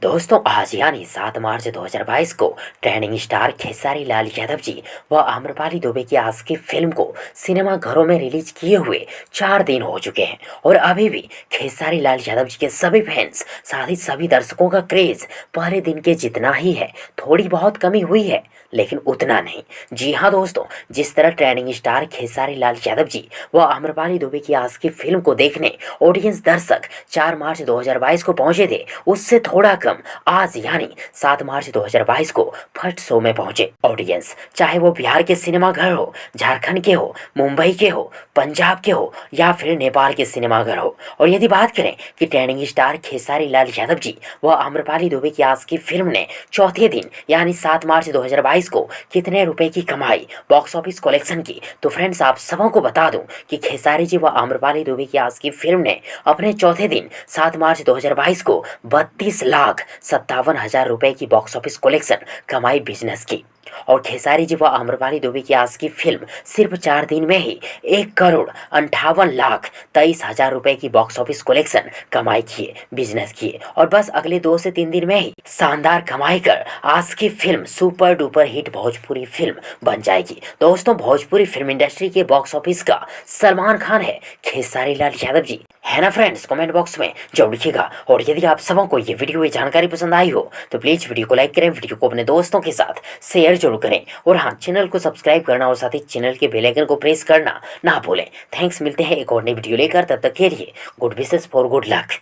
दोस्तों आज यानी 7 मार्च 2022 को ट्रेंडिंग स्टार खेसारी लाल यादव जी व आम्रपाली दुबे की आज की फिल्म को सिनेमा घरों में रिलीज किए हुए 4 दिन हो चुके हैं और अभी भी खेसारी लाल यादव जी के सभी फैंस साथ ही सभी दर्शकों का क्रेज पहले दिन के जितना ही है। थोड़ी बहुत कमी हुई है लेकिन उतना नहीं। जी हाँ दोस्तों, जिस तरह ट्रेंडिंग स्टार खेसारी लाल यादव जी व आम्रपाली दुबे की आज की फिल्म को देखने ऑडियंस दर्शक 4 मार्च 2022 को पहुंचे थे, उससे थोड़ा कम आज यानी 7 मार्च 2022 को फर्स्ट शो में पहुंचे ऑडियंस, चाहे वो बिहार के सिनेमा घर हो, झारखंड के हो, मुंबई के हो, पंजाब के हो या फिर नेपाल के सिनेमा घर हो। और यदि बात करें कि ट्रेंडिंग स्टार खेसारी लाल यादव जी व आम्रपाली दुबे की आज की फिल्म ने चौथे दिन यानी 7 मार्च 2022 को कितने रुपए की कमाई बॉक्स ऑफिस कलेक्शन की, तो फ्रेंड्स आप सबों को बता दूं कि खेसारी जी व आम्रपाली दुबे की आज की फिल्म ने अपने चौथे दिन 7 मार्च 2022 को 32,57,000 रुपए की बॉक्स ऑफिस कलेक्शन कमाई बिजनेस की। और खेसारी जी व आम्रपाली दुबे की आज की फिल्म सिर्फ 4 दिन में ही 1,58,23,000 रुपए की बॉक्स ऑफिस कलेक्शन कमाई किए, बिजनेस किए। और बस अगले 2 से 3 दिन में ही शानदार कमाई कर आज की film super duper hit Bhojpuri film बन जाएगी। दोस्तों भोजपुरी फिल्म इंडस्ट्री के बॉक्स ऑफिस का सलमान खान है खेसारी लाल यादव जी, है ना फ्रेंड्स? कमेंट बॉक्स में जरूर लिखिएगा। और यदि आप सबों को ये वीडियो ये जानकारी पसंद आई हो तो प्लीज वीडियो को लाइक करें, वीडियो को अपने दोस्तों के साथ शेयर जरूर करें और हाँ, चैनल को सब्सक्राइब करना और साथ ही चैनल के बेल आइकन को प्रेस करना ना भूलें। थैंक्स, मिलते हैं एक और नई वीडियो लेकर, तब तक के लिए good wishes for good luck.